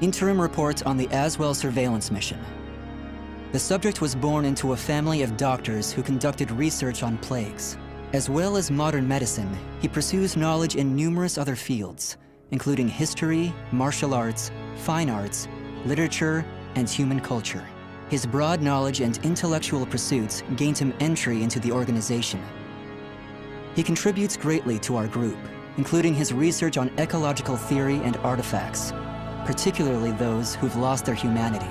Interim report on the Azwel surveillance mission. The subject was born into a family of doctors who conducted research on plagues. As well as modern medicine, he pursues knowledge in numerous other fields, including history, martial arts, fine arts, literature, and human culture. His broad knowledge and intellectual pursuits gained him entry into the organization. He contributes greatly to our group, including his research on ecological theory and artifacts, particularly those who've lost their humanity.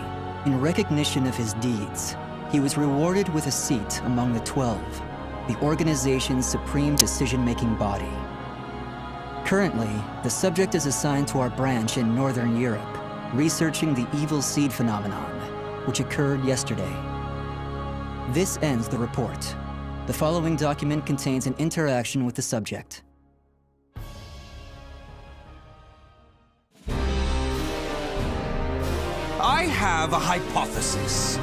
In recognition of his deeds, he was rewarded with a seat among the 12, the organization's supreme decision-making body. Currently, the subject is assigned to our branch in Northern Europe, researching the evil seed phenomenon, which occurred yesterday. This ends the report. The following document contains an interaction with the subject. I have a hypothesis.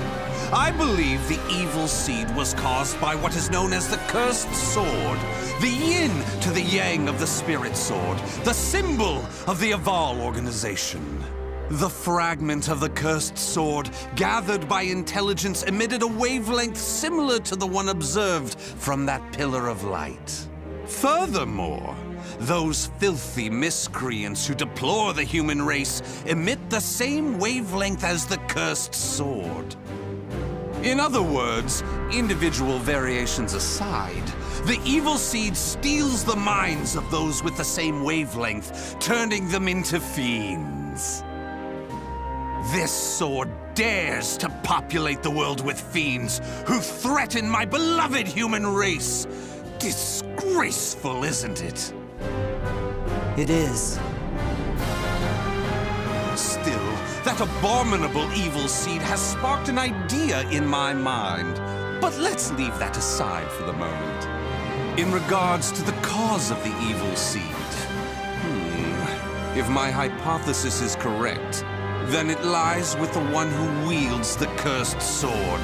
I believe the evil seed was caused by what is known as the cursed sword, the yin to the yang of the spirit sword, the symbol of the Azwel organization. The fragment of the cursed sword, gathered by intelligence, emitted a wavelength similar to the one observed from that pillar of light. Furthermore, those filthy miscreants who deplore the human race emit the same wavelength as the cursed sword. In other words, individual variations aside, the evil seed steals the minds of those with the same wavelength, turning them into fiends. This sword dares to populate the world with fiends who threaten my beloved human race. Disgraceful, isn't it? It is. Still, that abominable evil seed has sparked an idea in my mind. But let's leave that aside for the moment. In regards to the cause of the evil seed, if my hypothesis is correct, then it lies with the one who wields the cursed sword,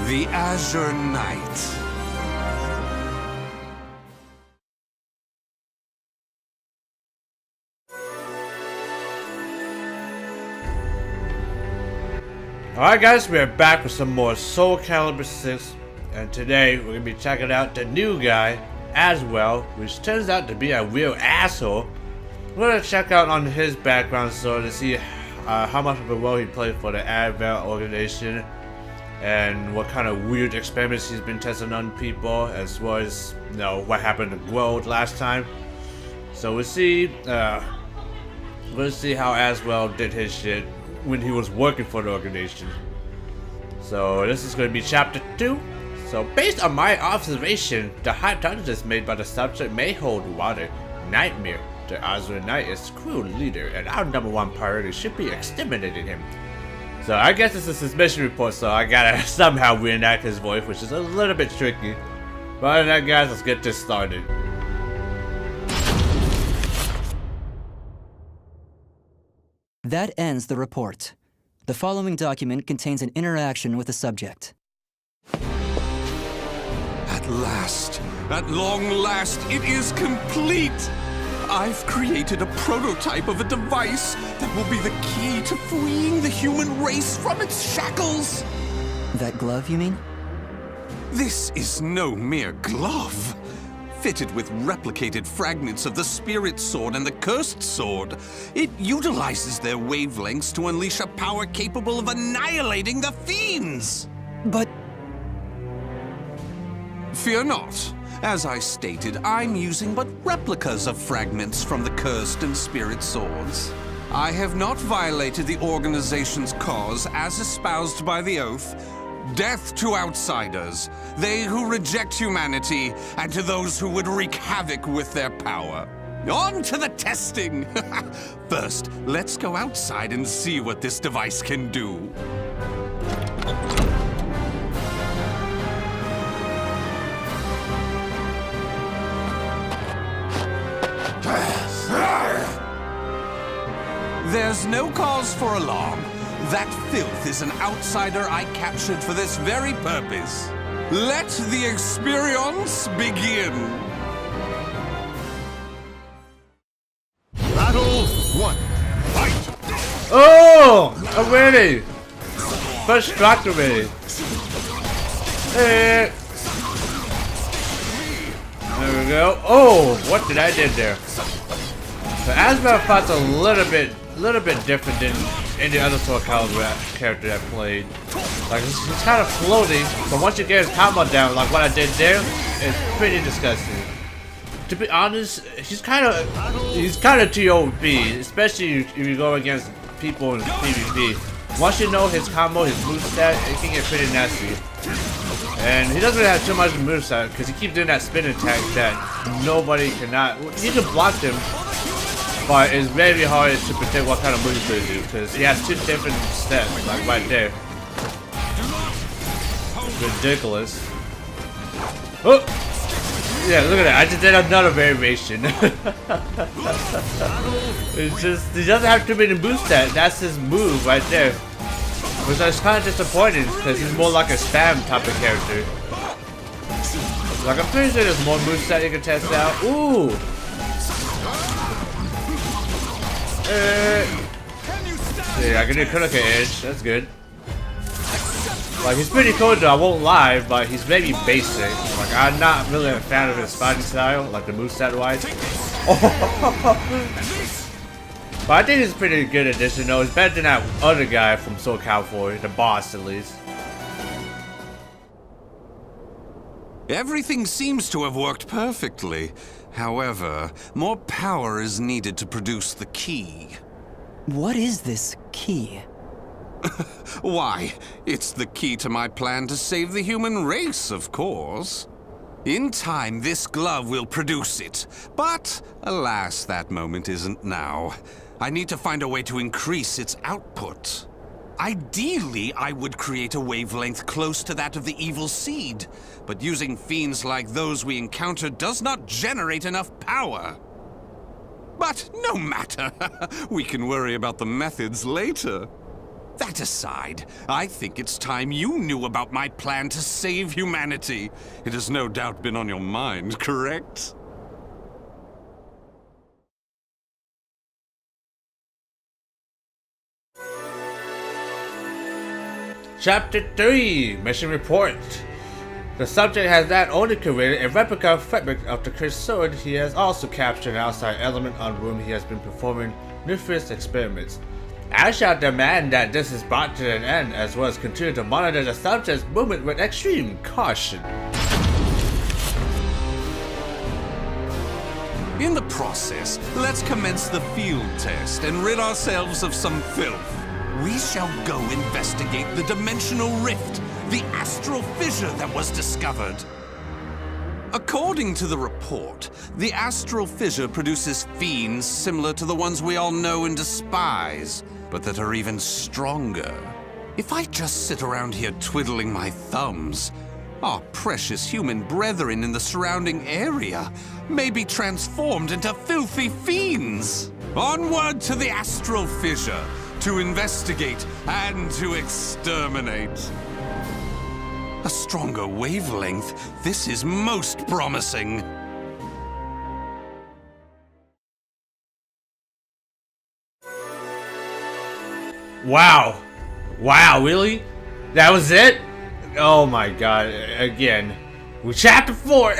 the Azure Knight. Alright guys, we are back with some more Soul Calibur 6, and today we're going to be checking out the new guy, Azwel, which turns out to be a real asshole. We're going to check out on his background story to see how much of a role he played for the Azwel organization, and what kind of weird experiments he's been testing on people, as well as, you know, what happened to World last time. So we'll see how Azwel did his shit when he was working for the organization. So this is going to be chapter 2. So based on my observation, the hypothesis made by the subject may hold water. Nightmare. The Azure Knight is cruel leader, and our #1 priority should be exterminating him. So I guess this is his mission report, so I gotta somehow reenact his voice, which is a little bit tricky. But other than that, guys, let's get this started. That ends the report. The following document contains an interaction with the subject. At last, at long last, it is complete! I've created a prototype of a device that will be the key to freeing the human race from its shackles! That glove, you mean? This is no mere glove. Fitted with replicated fragments of the spirit sword and the cursed sword, it utilizes their wavelengths to unleash a power capable of annihilating the fiends! But... Fear not. As I stated, I'm using but replicas of fragments from the cursed and spirit swords. I have not violated the organization's cause as espoused by the oath. Death to outsiders, they who reject humanity, and to those who would wreak havoc with their power. On to the testing! First, let's go outside and see what this device can do. There's no cause for alarm. That filth is an outsider I captured for this very purpose. Let the experience begin. Battle 1. Fight! Oh! I'm ready! First strike already. Hey. There we go. Oh! What did I did there? The Azwel fight's a little bit different than any other Soul Calibur character I played. Like, he's kind of floating, but once you get his combo down, like what I did there, it's pretty disgusting. To be honest, he's kind of TOP, especially if you go against people in PvP. Once you know his combo, his moveset, it can get pretty nasty. And he doesn't really have too much moveset because he keeps doing that spin attack that nobody cannot. You can block them, but it's very hard to predict what kind of moves they do because he has two different steps, like right there. Ridiculous. Oh! Yeah, look at that. I just did another variation. It's just, he doesn't have too many movesets. That's his move right there. Which is kind of disappointing because he's more like a spam type of character. Like, I'm pretty sure there's more moveset you can test out. Ooh! Yeah, I can do critical edge. That's good. Like, he's pretty cool though, I won't lie, but he's very basic. Like, I'm not really a fan of his fighting style, like the moveset wise. But I think he's a pretty good addition though. It's better than that other guy from Soul Calibur, the boss at least. Everything seems to have worked perfectly. However, more power is needed to produce the key. What is this key? Why, it's the key to my plan to save the human race, of course. In time, this glove will produce it. But, alas, that moment isn't now. I need to find a way to increase its output. Ideally, I would create a wavelength close to that of the evil seed. But using fiends like those we encountered does not generate enough power. But no matter. We can worry about the methods later. That aside, I think it's time you knew about my plan to save humanity. It has no doubt been on your mind, correct? Chapter 3, Mission Report. The subject has not only created a replica fabric of the cursed sword, he has also captured an outside element on whom he has been performing numerous experiments. I shall demand that this is brought to an end, as well as continue to monitor the subject's movement with extreme caution. In the process, let's commence the field test and rid ourselves of some filth. We shall go investigate the dimensional rift, the astral fissure that was discovered. According to the report, the astral fissure produces fiends similar to the ones we all know and despise, but that are even stronger. If I just sit around here twiddling my thumbs, our precious human brethren in the surrounding area may be transformed into filthy fiends. Onward to the astral fissure, to investigate and to exterminate. A stronger wavelength. This is most promising. Wow. Wow, really? That was it? Oh my god, again. With Chapter 4!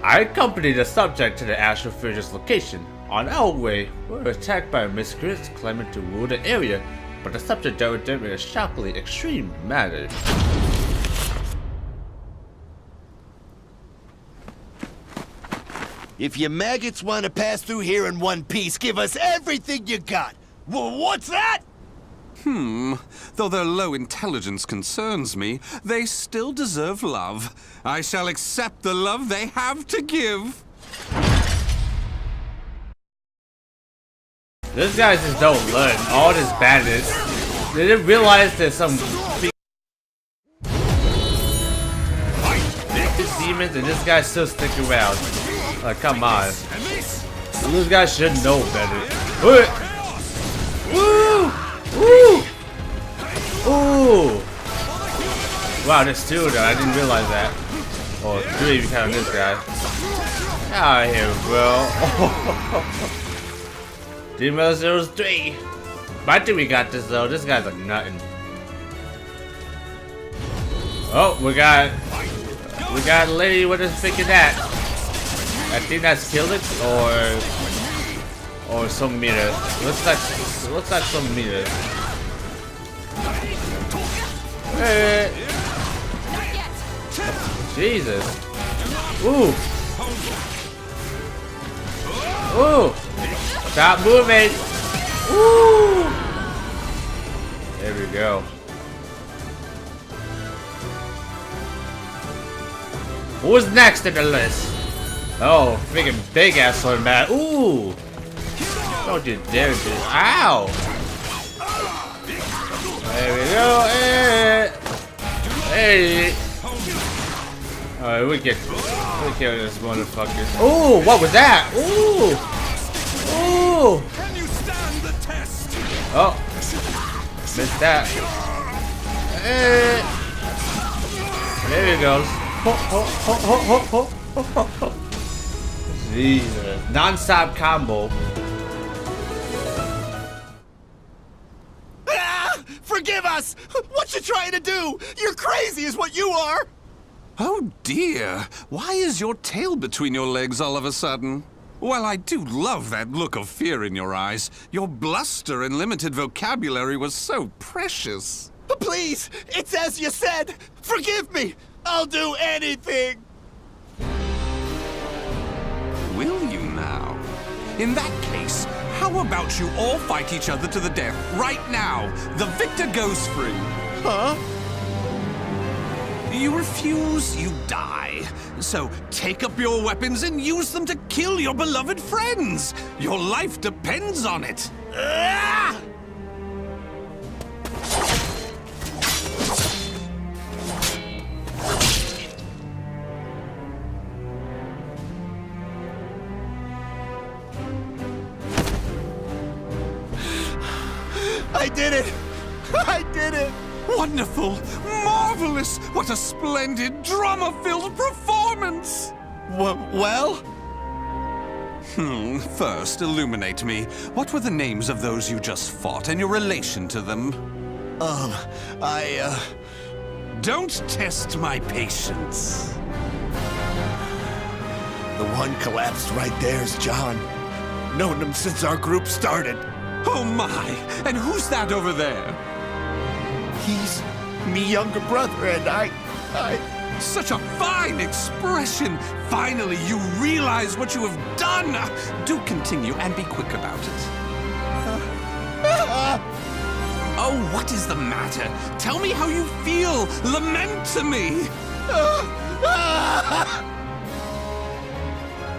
I accompanied the subject to the astral fissure's location. On our way, we were attacked by miscreants claiming to rule the area, but the subject dealt with them in a shockingly extreme manner. If you maggots want to pass through here in one piece, give us everything you got. What's that? Though their low intelligence concerns me, they still deserve love. I shall accept the love they have to give. These guys just don't learn all this badness. They didn't realize there's some big demons and this guy still stick around. Like, come on. These guys should know better. Woo! Woo! Ooh! Wow, there's two though. I didn't realize that. Or three if you count this guy. Get out of here, bro. Demon 03. I think we got this though. This guy's like nothing. Oh, we got a lady. What is thinking that? I think that's Killix or some meter. Looks like some meter. Hey. Jesus. Ooh. Ooh. Stop moving. Ooh. There we go. Who's next in the list? Oh, freaking big ass one, man. Ooh. Don't you dare do this. Ow. There we go. Hey. Alright, we kill this motherfucker. Ooh, what was that? Ooh. Ooh. Can you stand the test? Oh. Missed that. There he goes. Jesus. Non-stop combo. Forgive us! What you trying to do? You're crazy is what you are! Oh dear, why is your tail between your legs all of a sudden? Well, I do love that look of fear in your eyes. Your bluster and limited vocabulary was so precious. Please, it's as you said! Forgive me! I'll do anything! Will you now? In that case, how about you all fight each other to the death right now? The victor goes free. Huh? You refuse, you die. So take up your weapons and use them to kill your beloved friends. Your life depends on it. Ah! I did it! I did it! Wonderful! Marvelous! What a splendid drama-filled performance! Well? First, illuminate me. What were the names of those you just fought and your relation to them? Don't test my patience. The one collapsed right there's John. Known him since our group started. Oh my! And who's that over there? He's me younger brother, and I... Such a fine expression! Finally, you realize what you have done! Do continue and be quick about it. Oh, what is the matter? Tell me how you feel! Lament to me!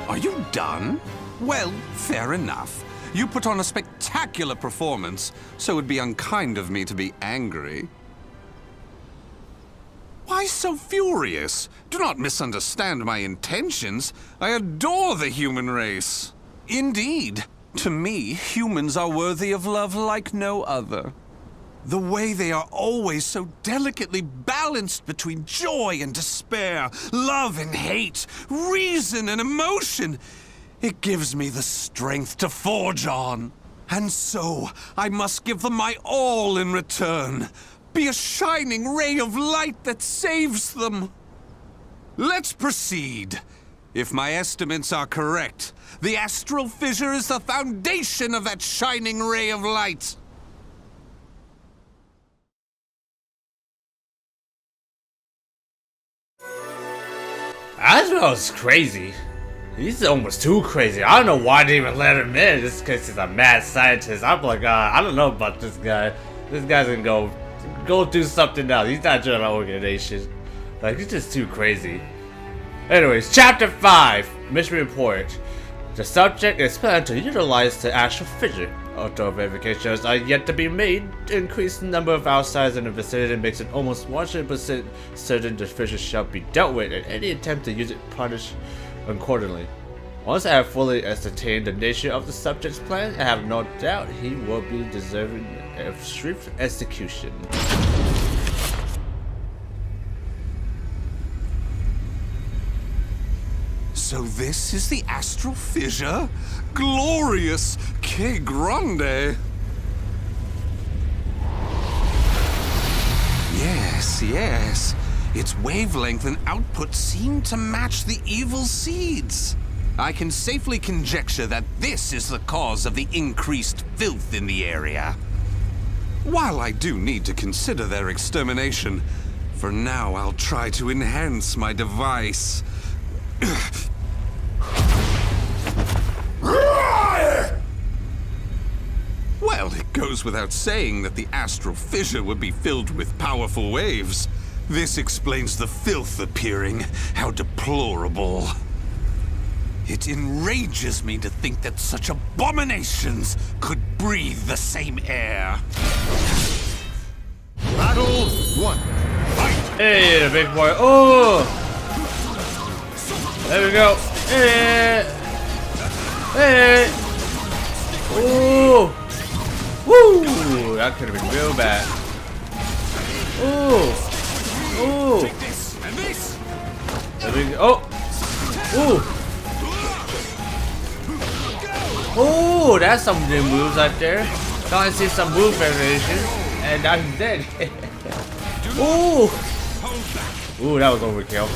Are you done? Well, fair enough. You put on a spectacular performance, so it would be unkind of me to be angry. Why so furious? Do not misunderstand my intentions. I adore the human race. Indeed, to me, humans are worthy of love like no other. The way they are always so delicately balanced between joy and despair, love and hate, reason and emotion. It gives me the strength to forge on. And so, I must give them my all in return. Be a shining ray of light that saves them. Let's proceed. If my estimates are correct, the astral fissure is the foundation of that shining ray of light. Azwel's crazy. He's almost too crazy. I don't know why they even let him in. This case he's a mad scientist. I'm like, I don't know about this guy. This guy's gonna go do something else. He's not joining my organization. Like, he's just too crazy. Anyways, Chapter 5, Mission Report. The subject is planned to utilize the astral fissure. Although verifications are yet to be made, the increased number of outsiders in the vicinity makes it almost 100% certain the fissure shall be dealt with, and any attempt to use it punished accordingly. Once I have fully ascertained the nature of the subject's plan, I have no doubt he will be deserving of swift execution. So this is the astral fissure? Glorious! Que grande! Yes. Its wavelength and output seem to match the evil seeds. I can safely conjecture that this is the cause of the increased filth in the area. While I do need to consider their extermination, for now I'll try to enhance my device. Well, it goes without saying that the astral fissure would be filled with powerful waves. This explains the filth appearing. How deplorable. It enrages me to think that such abominations could breathe the same air. Battle 1. Fight! Hey, the big boy. Oh! There we go. Hey! Hey! Ooh! Woo! That could have been real bad. Ooh! Ooh! There we go. Oh! Ooh! Ooh! That's some new moves right there. Now I see some move variation, and now he's dead. Ooh! Ooh, that was overkill.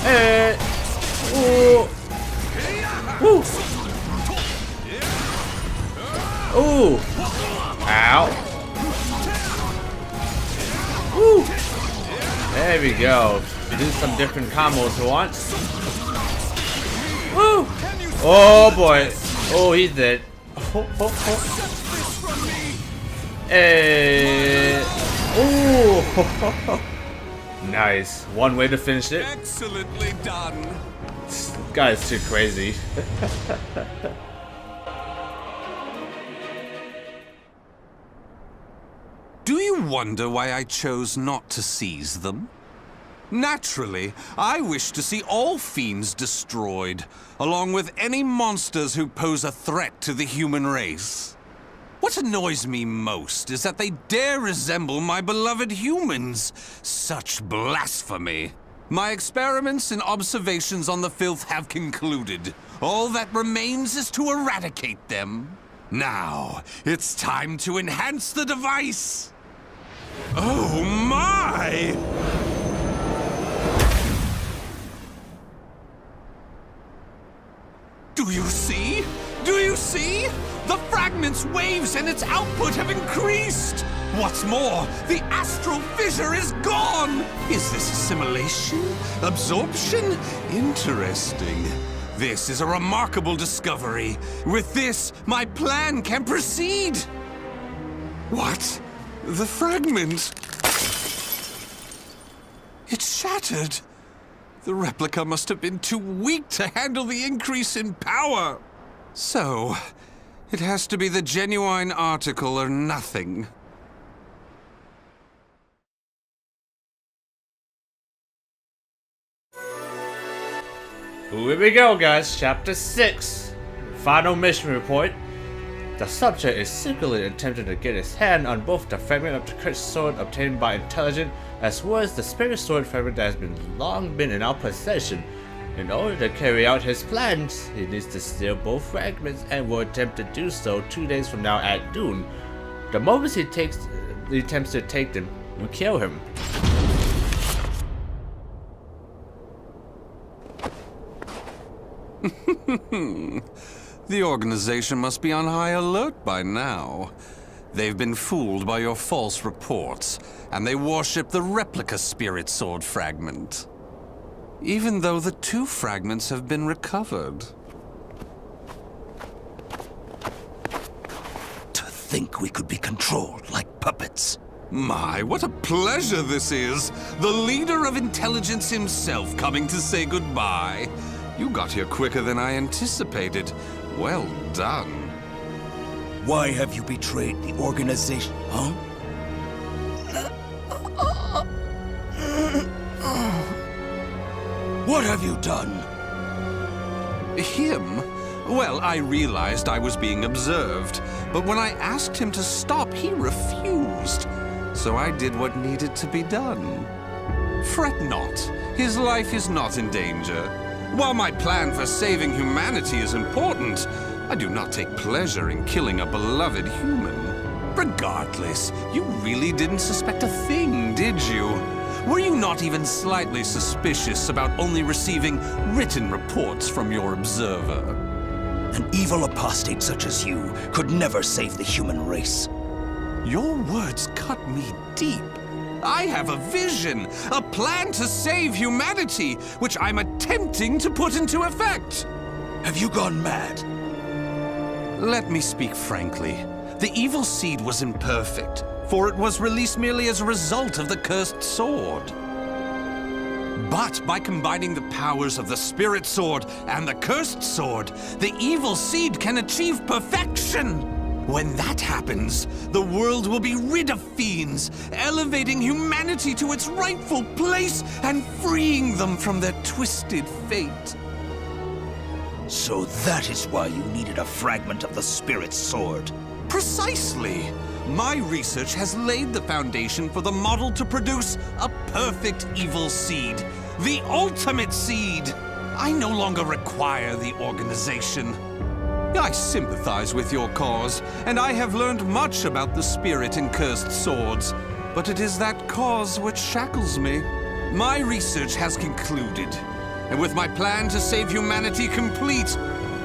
Hey! Ooh! Woo! Ooh! Ow! Woo! There we go. We do some different combos at once. Woo! Oh boy! Oh, he's dead. Hey! Ooh! Nice. One way to finish it. Excellently done. This guy is too crazy. Do you wonder why I chose not to seize them? Naturally, I wish to see all fiends destroyed, along with any monsters who pose a threat to the human race. What annoys me most is that they dare resemble my beloved humans. Such blasphemy. My experiments and observations on the filth have concluded. All that remains is to eradicate them. Now, it's time to enhance the device. Oh my! Do you see? Do you see? The fragment's waves and its output have increased! What's more, the astral fissure is gone! Is this assimilation? Absorption? Interesting. This is a remarkable discovery. With this, my plan can proceed! What? The fragment? It's shattered! The replica must have been too weak to handle the increase in power. So, it has to be the genuine article or nothing. Here we go, guys. Chapter 6. Final mission report. The subject is secretly attempting to get his hand on both the fragment of the cursed sword obtained by intelligence, as well as the spirit sword fragment that has long been in our possession. In order to carry out his plans, he needs to steal both fragments and will attempt to do so 2 days from now at noon. The moment he attempts to take them, we kill him. The organization must be on high alert by now. They've been fooled by your false reports, and they worship the replica spirit sword fragment. Even though the 2 fragments have been recovered. To think we could be controlled like puppets. My, what a pleasure this is! The leader of intelligence himself coming to say goodbye. You got here quicker than I anticipated. Well done. Why have you betrayed the organization, huh? What have you done? Him? Well, I realized I was being observed, but when I asked him to stop, he refused. So I did what needed to be done. Fret not. His life is not in danger. While my plan for saving humanity is important, I do not take pleasure in killing a beloved human. Regardless, you really didn't suspect a thing, did you? Were you not even slightly suspicious about only receiving written reports from your observer? An evil apostate such as you could never save the human race. Your words cut me deep. I have a vision, a plan to save humanity, which I'm attempting to put into effect. Have you gone mad? Let me speak frankly. The evil seed was imperfect, for it was released merely as a result of the cursed sword. But by combining the powers of the spirit sword and the cursed sword, the evil seed can achieve perfection. When that happens, the world will be rid of fiends, elevating humanity to its rightful place and freeing them from their twisted fate. So that is why you needed a fragment of the spirit sword. Precisely. My research has laid the foundation for the model to produce a perfect evil seed. The ultimate seed. I no longer require the organization. I sympathize with your cause, and I have learned much about the spirit in cursed swords. But it is that cause which shackles me. My research has concluded, and with my plan to save humanity complete,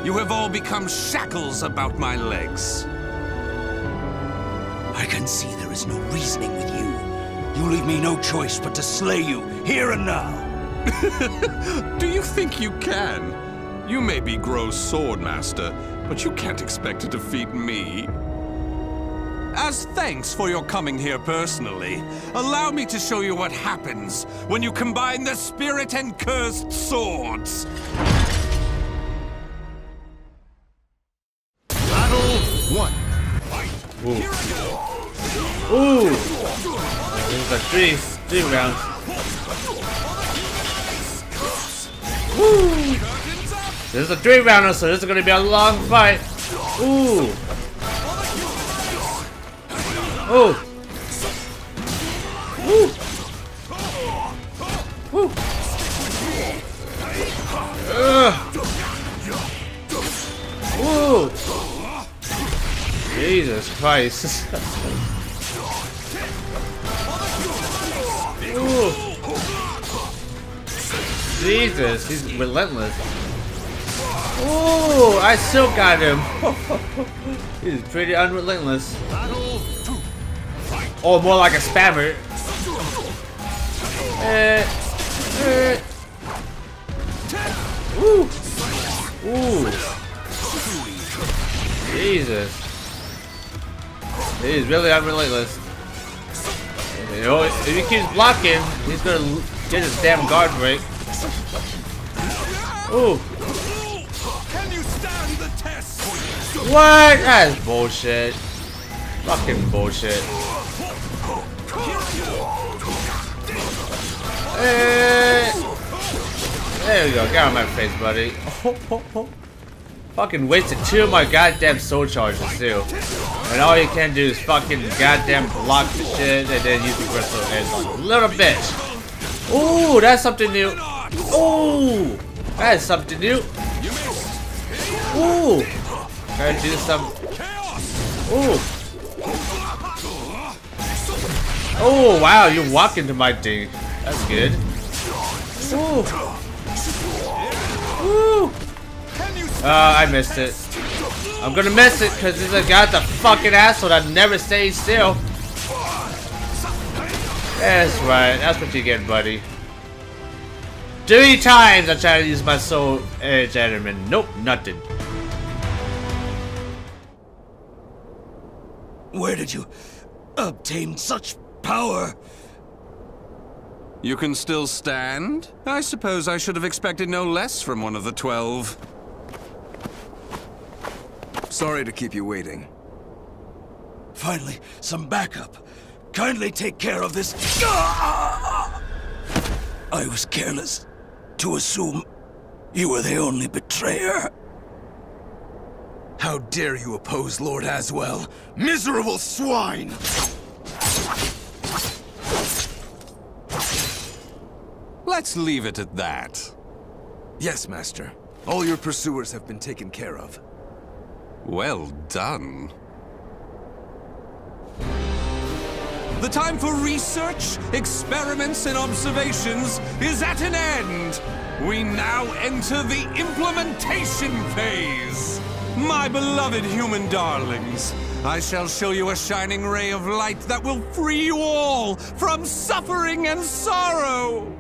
you have all become shackles about my legs. I can see there is no reasoning with you. You leave me no choice but to slay you, here and now. Do you think you can? You may be Gro's swordmaster, but you can't expect to defeat me. As thanks for your coming here personally, allow me to show you what happens when you combine the spirit and cursed swords. Battle 1. Ooh. Ooh! There's like three rounds. Woo! This is a 3-rounder, so this is gonna be a long fight. Ooh! Ooh! Woo! Woo! Woo! Jesus Christ! Ooh! Jesus, he's relentless. Ooh, I still got him. He's pretty unrelentless. Oh, more like a spammer. Ooh. Ooh. Jesus. He's really unrelentless. You know, if he keeps blocking, he's gonna get his damn guard break. Ooh. What? That is bullshit. Fucking bullshit. There we go. Get out of my face, buddy. Fucking wasted 2 of my goddamn soul charges, too. And all you can do is fucking goddamn block the shit and then use the crystal as a little bitch. Ooh, that's something new. Ooh, that is something new. Ooh. Gotta do some. Ooh. Oh wow, you walk into my thing. That's good. Ooh. Ooh. I missed it. I'm gonna miss it because this guy's a fucking asshole that never stays still. That's right. That's what you get, buddy. 3 times I tried to use my soul edge at him and nope, nothing. Where did you obtain such power? You can still stand? I suppose I should have expected no less from one of the 12. Sorry to keep you waiting. Finally, some backup. Kindly take care of this. I was careless to assume you were the only betrayer. How dare you oppose Lord Azwel? Miserable swine! Let's leave it at that. Yes, Master. All your pursuers have been taken care of. Well done. The time for research, experiments, and observations is at an end. We now enter the implementation phase. My beloved human darlings, I shall show you a shining ray of light that will free you all from suffering and sorrow.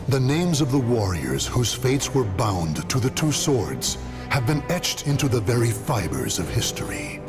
The names of the warriors whose fates were bound to the two swords have been etched into the very fibers of history.